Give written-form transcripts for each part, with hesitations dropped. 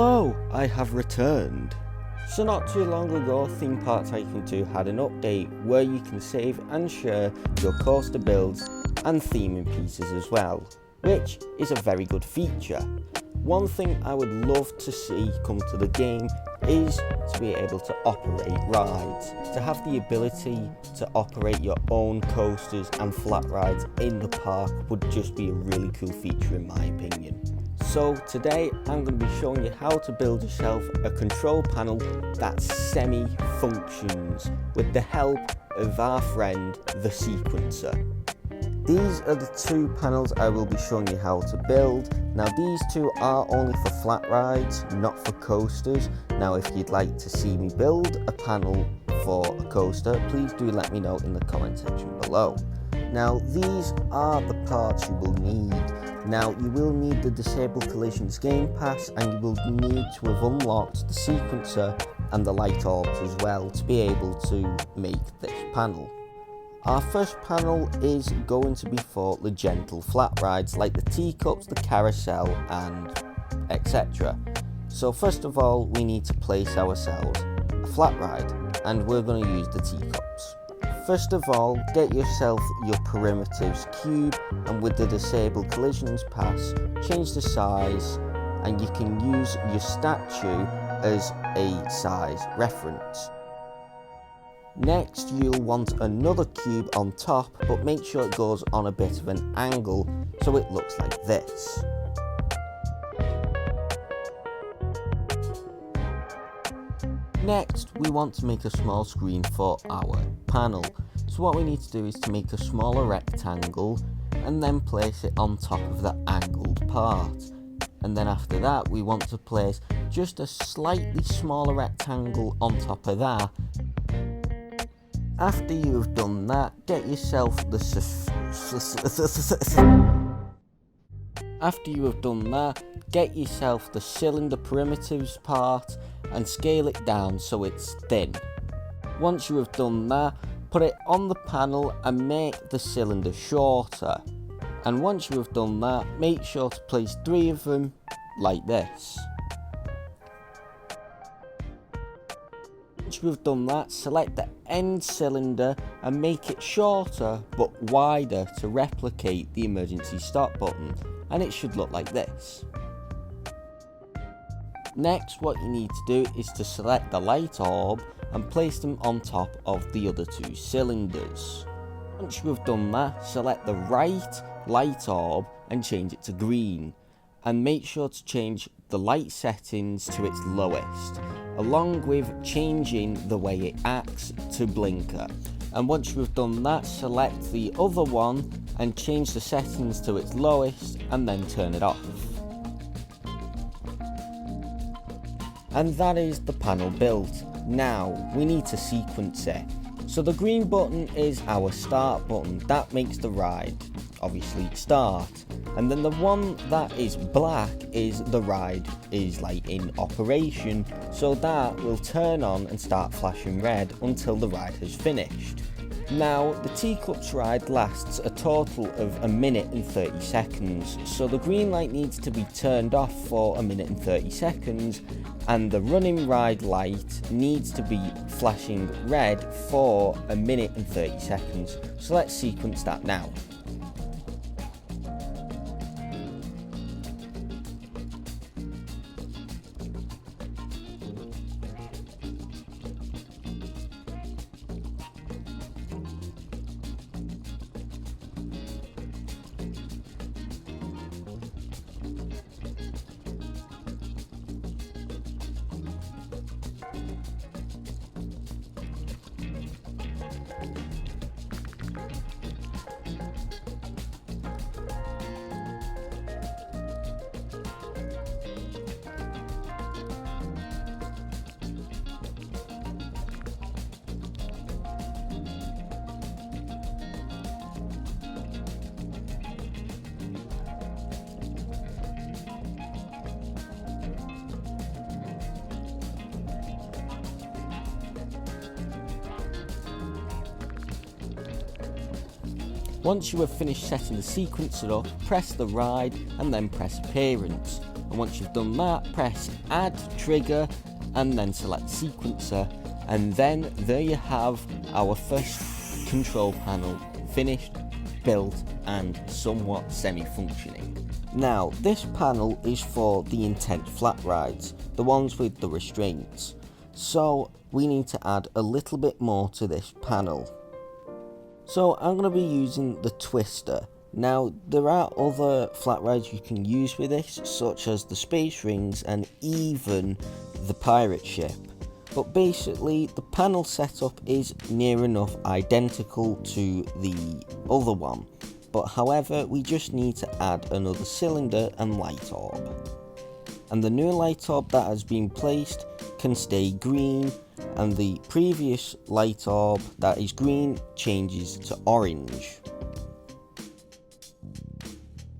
Hello, I have returned. So not too long ago, Theme Park Tycoon 2 had an update where you can save and share your coaster builds and theming pieces as well, which is a very good feature. One thing I would love to see come to the game is to be able to operate rides. To have the ability to operate your own coasters and flat rides in the park would just be a really cool feature in my opinion. So today I'm going to be showing you how to build yourself a control panel that semi-functions with the help of our friend the sequencer. These are the two panels I will be showing you how to build. Now these two are only for flat rides, not for coasters. Now if you'd like to see me build a panel for a coaster, please do let me know in the comment section below. Now these are the parts you will need. Now you will need the Disable Collisions Game Pass, and you will need to have unlocked the sequencer and the light orbs as well to be able to make this panel. Our first panel is going to be for the gentle flat rides like the teacups, the carousel and etc. So first of all we need to place ourselves a flat ride, and we're going to use the teacups. First of all, get yourself your primitives cube, and with the Disable Collisions Pass, change the size, and you can use your statue as a size reference. Next, you'll want another cube on top, but make sure it goes on a bit of an angle so it looks like this. Next, we want to make a small screen for our panel. So what we need to do is to make a smaller rectangle and then place it on top of the angled part. And then after that, we want to place just a slightly smaller rectangle on top of that. After you have done that, get yourself the cylinder primitives part and scale it down so it's thin. Once you have done that, put it on the panel and make the cylinder shorter. And once you have done that, make sure to place 3 of them like this. Once you have done that, select the end cylinder and make it shorter but wider to replicate the emergency stop button, and it should look like this. Next, what you need to do is to select the light orb and place them on top of the other 2 cylinders. Once you have done that, select the right light orb and change it to green, and make sure to change the light settings to its lowest, along with changing the way it acts to blinker. And once you have done that, select the other one and change the settings to its lowest and then turn it off. And that is the panel built. Now we need to sequence it. So the green button is our start button, that makes the ride obviously start. And then the one that is black is the ride is like in operation, so that will turn on and start flashing red until the ride has finished. Now the teacups ride lasts a total of 1 minute and 30 seconds, so the green light needs to be turned off for 1 minute and 30 seconds, and the running ride light needs to be flashing red for 1 minute and 30 seconds. So let's sequence that now. Once you have finished setting the sequencer up, press the ride and then press appearance. and once you've done that, press add trigger and then select sequencer, and then there you have our first control panel finished, built and somewhat semi-functioning. Now this panel is for the intent flat rides, the ones with the restraints, so we need to add a little bit more to this panel. So I'm going to be using the twister. Now there are other flat rides you can use with this, such as the space rings and even the pirate ship, but basically the panel setup is near enough identical to the other one, but however we just need to add another cylinder and light orb, and the new light orb that has been placed can stay green, and the previous light orb that is green changes to orange.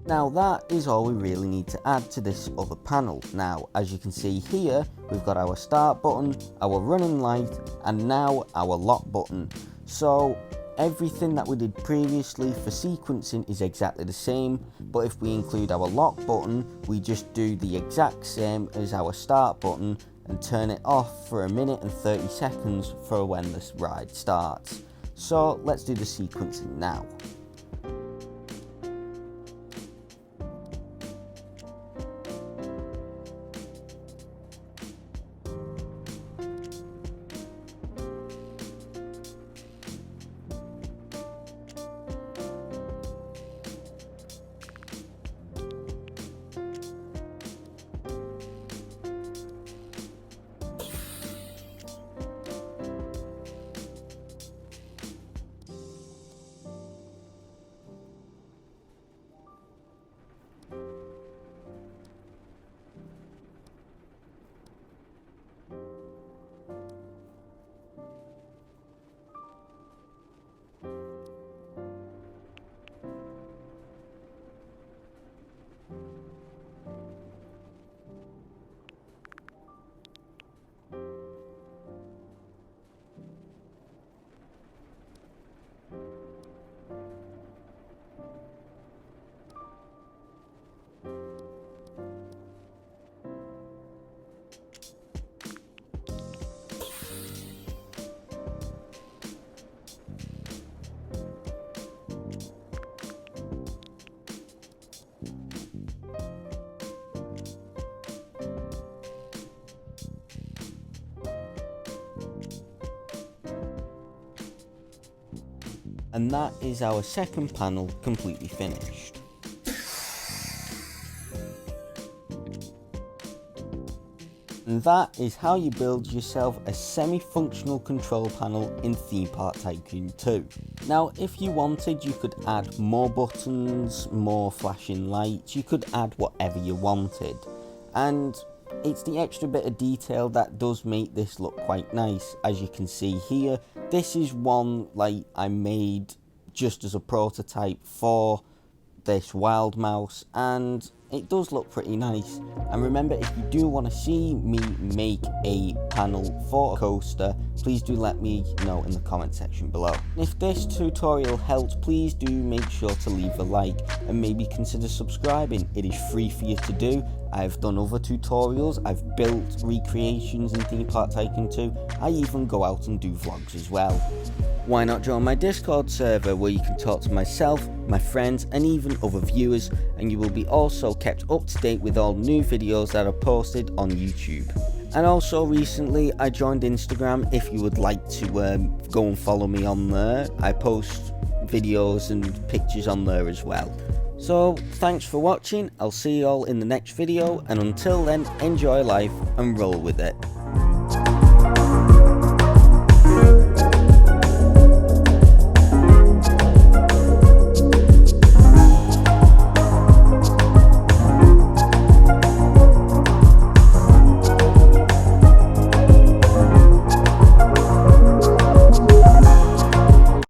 Now that is all we really need to add to this other panel. Now as you can see here, we've got our start button, our running light, and now our lock button. So everything that we did previously for sequencing is exactly the same, but if we include our lock button, we just do the exact same as our start button and turn it off for 1 minute and 30 seconds for when this ride starts. So let's do the sequencing now. And that is our second panel completely finished. And that is how you build yourself a semi-functional control panel in Theme Park Tycoon 2. Now if you wanted, you could add more buttons, more flashing lights, you could add whatever you wanted. And it's the extra bit of detail that does make this look quite nice. As you can see here, this is one light I made just as a prototype for this wild mouse, and it does look pretty nice. And remember, if you do want to see me make a panel for a coaster, please do let me know in the comment section below. If this tutorial helped, please do make sure to leave a like and maybe consider subscribing. It is free for you to do. I've done other tutorials, I've built recreations in Theme Park Tycoon 2, I even go out and do vlogs as well. Why not join my Discord server where you can talk to myself, my friends and even other viewers, and you will be also kept up to date with all new videos that are posted on YouTube. And also recently I joined Instagram. If you would like to go and follow me on there, I post videos and pictures on there as well. So thanks for watching, I'll see you all in the next video, and until then, enjoy life and roll with it.